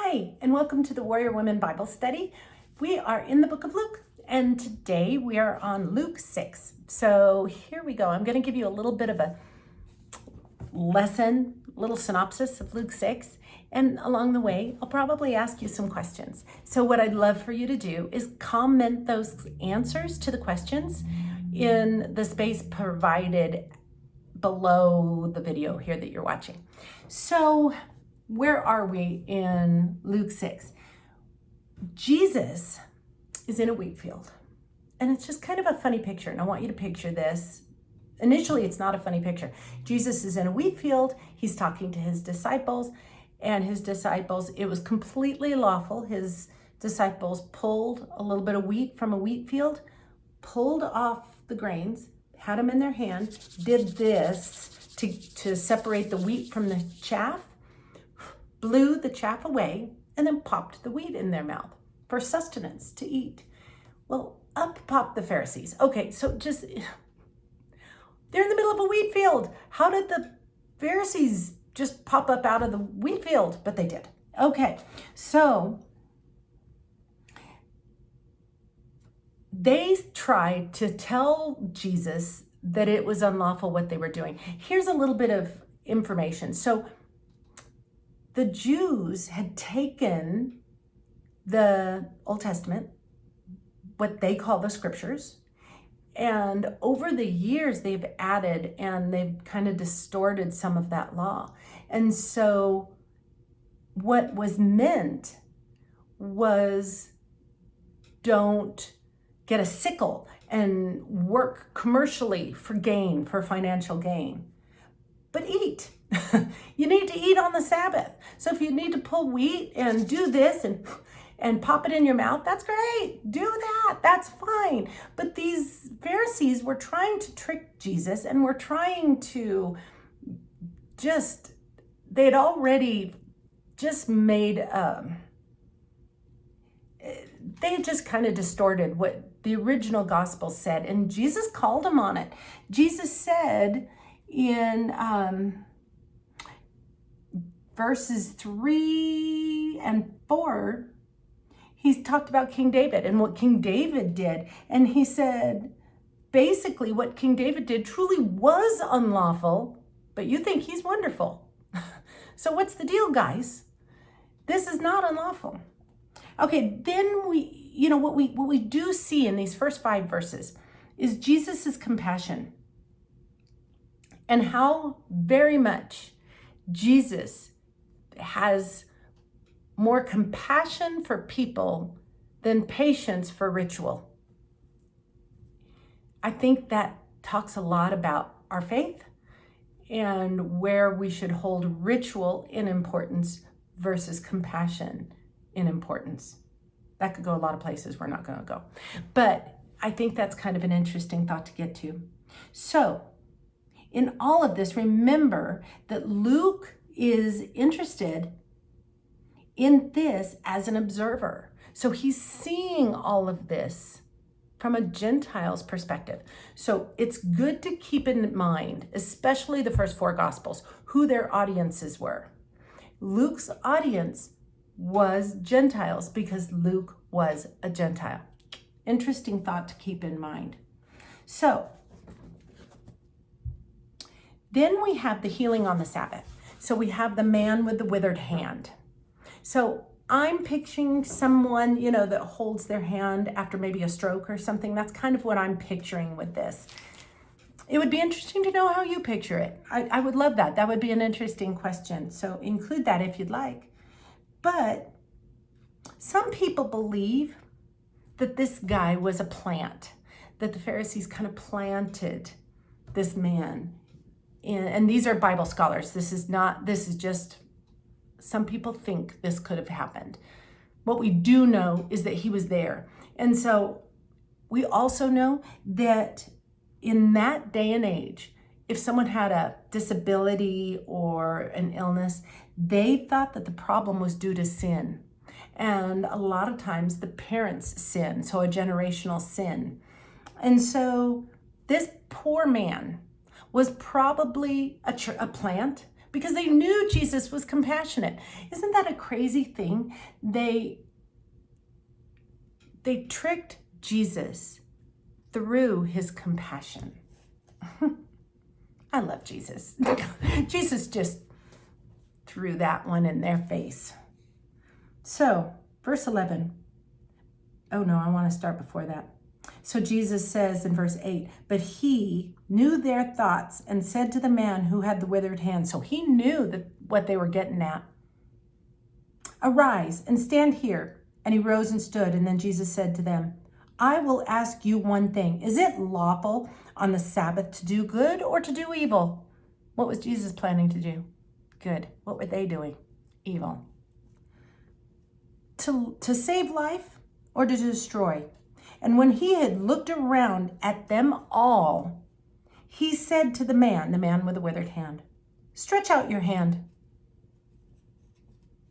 Hi, and welcome to the Warrior Women Bible Study. We are in the book of Luke, and today we are on Luke 6. So here we go. I'm going to give you a little bit of a lesson, little synopsis of Luke 6, and along the way, I'll probably ask you some questions. So what I'd love for you to do is comment those answers to the questions in the space provided below the video here that you're watching. So where are we in Luke 6? Jesus is in a wheat field. And it's just kind of a funny picture. And I want you to picture this. Initially, it's not a funny picture. Jesus is in a wheat field. He's talking to his disciples. And his disciples, it was completely lawful. His disciples pulled a little bit of wheat from a wheat field, pulled off the grains, had them in their hand, did this to separate the wheat from the chaff, blew the chaff away, and then popped the wheat in their mouth for sustenance to eat. Well, up popped the Pharisees. Okay, so they're in the middle of a wheat field. How did the Pharisees just pop up out of the wheat field? But they did. Okay, so they tried to tell Jesus that it was unlawful what they were doing. Here's a little bit of information. So the Jews had taken the Old Testament, what they call the scriptures, and over the years they've added and they've kind of distorted some of that law. And so what was meant was don't get a sickle and work commercially for gain, for financial gain, but eat. You need to eat on the Sabbath. So if you need to pull wheat and do this and pop it in your mouth, that's great. Do that. That's fine. But these Pharisees were trying to trick Jesus and were trying to they had already just made, they had just kind of distorted what the original gospel said. And Jesus called them on it. Jesus said in verses 3 and 4, he's talked about King David and what King David did. And he said, basically what King David did truly was unlawful, but you think he's wonderful. So what's the deal, guys? This is not unlawful. Okay, then what we do see in these first 5 verses is Jesus's compassion and how very much Jesus has more compassion for people than patience for ritual. I think that talks a lot about our faith and where we should hold ritual in importance versus compassion in importance. That could go a lot of places we're not going to go. But I think that's kind of an interesting thought to get to. So in all of this, remember that Luke is interested in this as an observer. So he's seeing all of this from a Gentile's perspective. So it's good to keep in mind, especially the first 4 Gospels, who their audiences were. Luke's audience was Gentiles because Luke was a Gentile. Interesting thought to keep in mind. So then we have the healing on the Sabbath. So we have the man with the withered hand. So I'm picturing someone, that holds their hand after maybe a stroke or something. That's kind of what I'm picturing with this. It would be interesting to know how you picture it. I would love that. That would be an interesting question. So include that if you'd like. But some people believe that this guy was a plant, that the Pharisees kind of planted this man. And these are Bible scholars. This is just, some people think this could have happened. What we do know is that he was there. And so we also know that in that day and age, if someone had a disability or an illness, they thought that the problem was due to sin. And a lot of times the parents sin, so a generational sin. And so this poor man was probably a plant, because they knew Jesus was compassionate. Isn't that a crazy thing? They tricked Jesus through his compassion. I love Jesus. Jesus just threw that one in their face. So, verse 11. Oh no, I want to start before that. So Jesus says in verse 8, but he knew their thoughts and said to the man who had the withered hand. So he knew that what they were getting at. Arise and stand here. And he rose and stood. And then Jesus said to them, I will ask you one thing. Is it lawful on the Sabbath to do good or to do evil? What was Jesus planning to do? Good. What were they doing? Evil. To save life or to destroy? And when he had looked around at them all, he said to the man with the withered hand, stretch out your hand.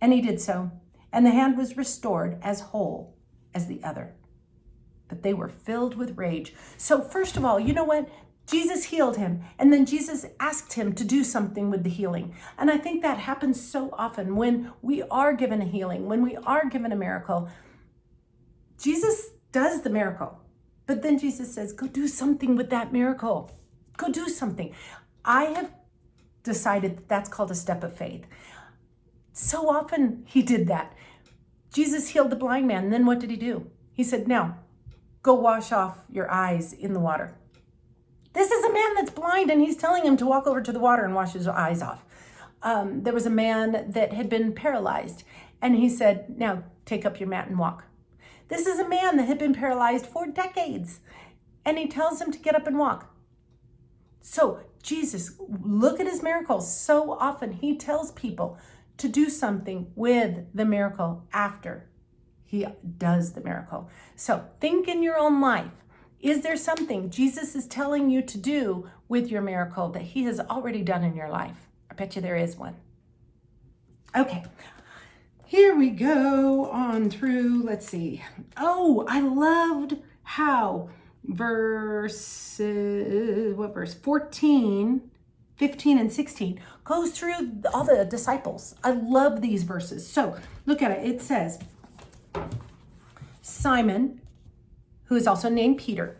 And he did so. And the hand was restored as whole as the other. But they were filled with rage. So first of all, you know what? Jesus healed him. And then Jesus asked him to do something with the healing. And I think that happens so often when we are given a healing, when we are given a miracle. Jesus does the miracle. But then Jesus says, go do something with that miracle. Go do something. I have decided that that's called a step of faith. So often he did that. Jesus healed the blind man. And then what did he do? He said, now, go wash off your eyes in the water. This is a man that's blind, and he's telling him to walk over to the water and wash his eyes off. There was a man that had been paralyzed, and he said, now take up your mat and walk. This is a man that had been paralyzed for decades, and he tells him to get up and walk. So Jesus, look at his miracles. So often he tells people to do something with the miracle after he does the miracle. So think in your own life. Is there something Jesus is telling you to do with your miracle that he has already done in your life? I bet you there is one. Okay, here we go on through, let's see. Oh, I loved how verse 14, 15, and 16 goes through all the disciples. I love these verses. So look at it. It says, Simon, who is also named Peter,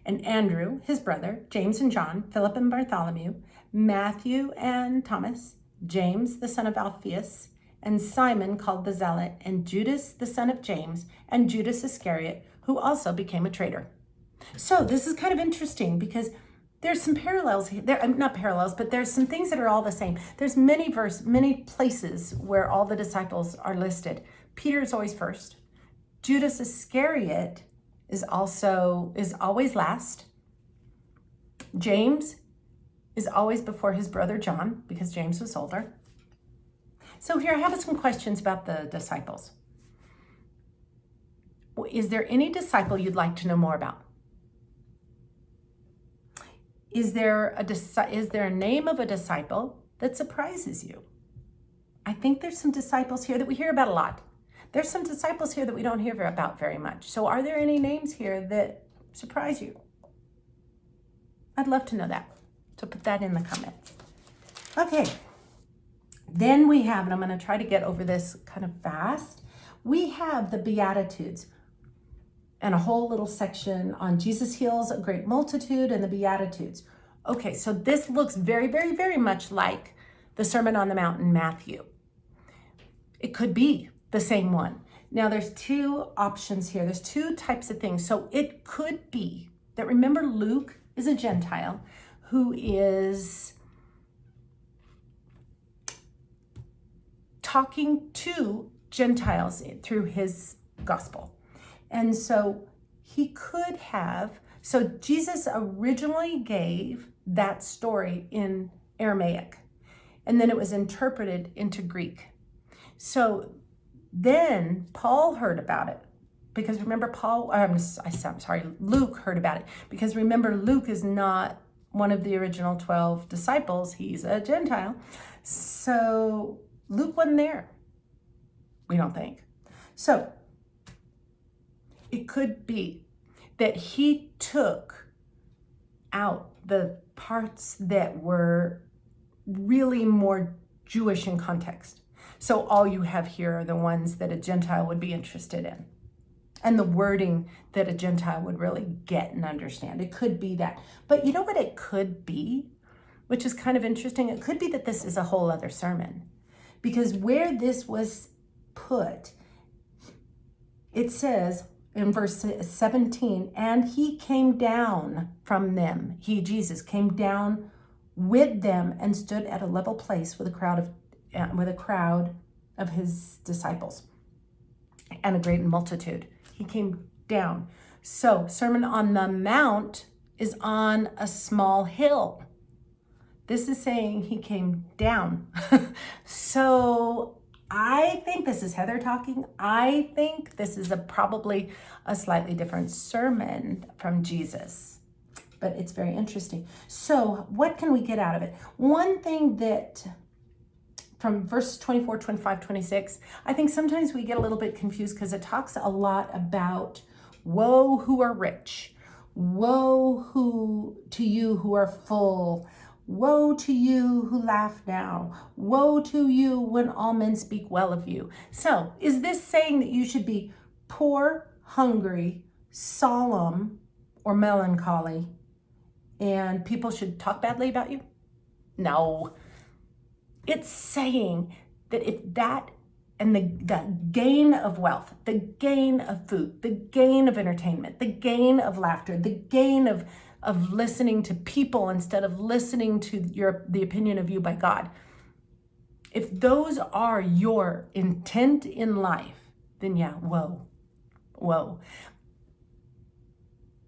and Andrew, his brother, James and John, Philip and Bartholomew, Matthew and Thomas, James, the son of Alphaeus, and Simon called the Zealot, and Judas, the son of James, and Judas Iscariot, who also became a traitor. So this is kind of interesting because there's some parallels here. Not parallels, but there's some things that are all the same. There's many places where all the disciples are listed. Peter is always first. Judas Iscariot is always last. James is always before his brother John because James was older. So here I have some questions about the disciples. Is there any disciple you'd like to know more about? Is there a name of a disciple that surprises you? I think there's some disciples here that we hear about a lot. There's some disciples here that we don't hear about very much. So are there any names here that surprise you? I'd love to know that. So put that in the comments. Okay. Then we have, and I'm going to try to get over this kind of fast. We have the Beatitudes and a whole little section on Jesus heals a great multitude and the Beatitudes. Okay, so this looks very, very, very much like the Sermon on the Mount in Matthew. It could be the same one. Now there's two options here. There's two types of things. So it could be that, remember, Luke is a Gentile who is talking to Gentiles through his gospel. And so he could have, so Jesus originally gave that story in Aramaic, and then it was interpreted into Greek. So then Paul heard about it, because remember Luke heard about it, because remember Luke is not one of the original 12 disciples. He's a Gentile. So Luke wasn't there, we don't think. So it could be that he took out the parts that were really more Jewish in context. So all you have here are the ones that a Gentile would be interested in, and the wording that a Gentile would really get and understand. It could be that. But you know what it could be, which is kind of interesting? It could be that this is a whole other sermon, because where this was put, it says in verse 17, and he came down from them. He, Jesus, came down with them and stood at a level place with a crowd of his disciples and a great multitude. He came down. So Sermon on the Mount is on a small hill. This is saying he came down. So I think this is Heather talking. I think this is probably a slightly different sermon from Jesus, but it's very interesting. So what can we get out of it? One thing that from verse 24, 25, 26, I think sometimes we get a little bit confused because it talks a lot about woe who are rich, woe to you who are full, woe to you who laugh now, woe to you when all men speak well of you. So is this saying that you should be poor, hungry, solemn, or melancholy, and people should talk badly about you? No. It's saying that if that and the gain of wealth, the gain of food, the gain of entertainment, the gain of laughter, the gain of listening to people instead of listening to the opinion of you by God, if those are your intent in life, then yeah, whoa.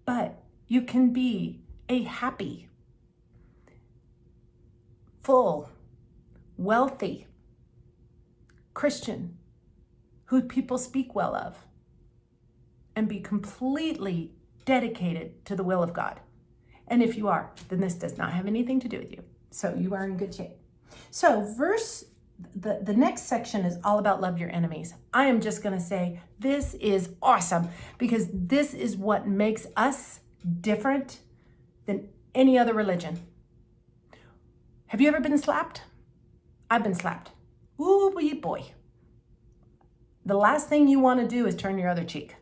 But you can be a happy, full, wealthy Christian who people speak well of and be completely dedicated to the will of God. And if you are, then this does not have anything to do with you. So you are in good shape. So the next section is all about love your enemies. I am just going to say this is awesome because this is what makes us different than any other religion. Have you ever been slapped? I've been slapped. Ooh, boy. The last thing you want to do is turn your other cheek.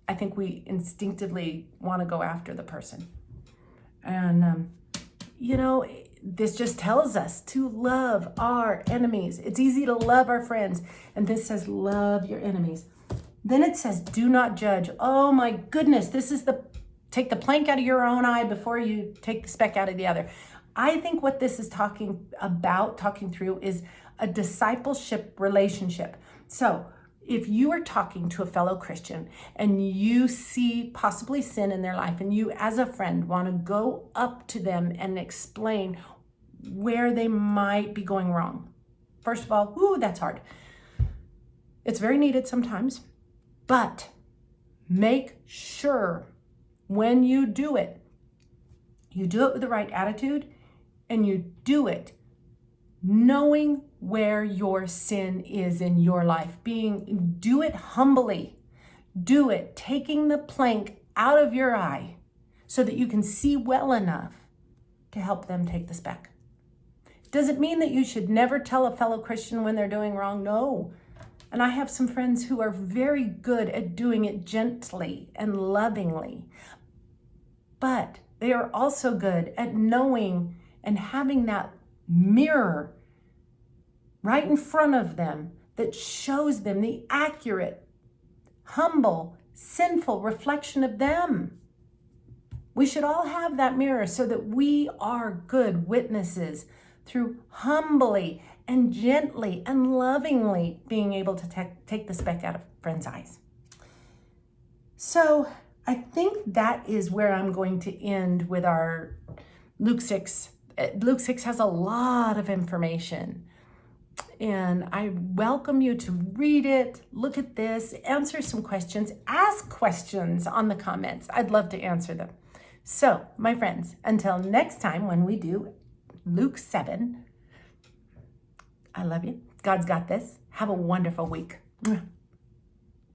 I think we instinctively want to go after the person. And, this just tells us to love our enemies. It's easy to love our friends. And this says, love your enemies. Then it says, do not judge. Oh my goodness. This is take the plank out of your own eye before you take the speck out of the other. I think what this is talking through is a discipleship relationship. So if you are talking to a fellow Christian and you see possibly sin in their life and you as a friend want to go up to them and explain where they might be going wrong. First of all, that's hard. It's very needed sometimes, but make sure when you do it with the right attitude and you do it knowing where your sin is in your life. Do it humbly. Do it taking the plank out of your eye so that you can see well enough to help them take the speck. Does it mean that you should never tell a fellow Christian when they're doing wrong? No. And I have some friends who are very good at doing it gently and lovingly. But they are also good at knowing and having that mirror right in front of them that shows them the accurate, humble, sinful reflection of them. We should all have that mirror so that we are good witnesses through humbly and gently and lovingly being able to take the speck out of friends' eyes. So I think that is where I'm going to end with our Luke 6. Luke 6 has a lot of information. And I welcome you to read it, look at this, answer some questions, ask questions on the comments. I'd love to answer them. So, my friends, until next time when we do Luke 7, I love you. God's got this. Have a wonderful week.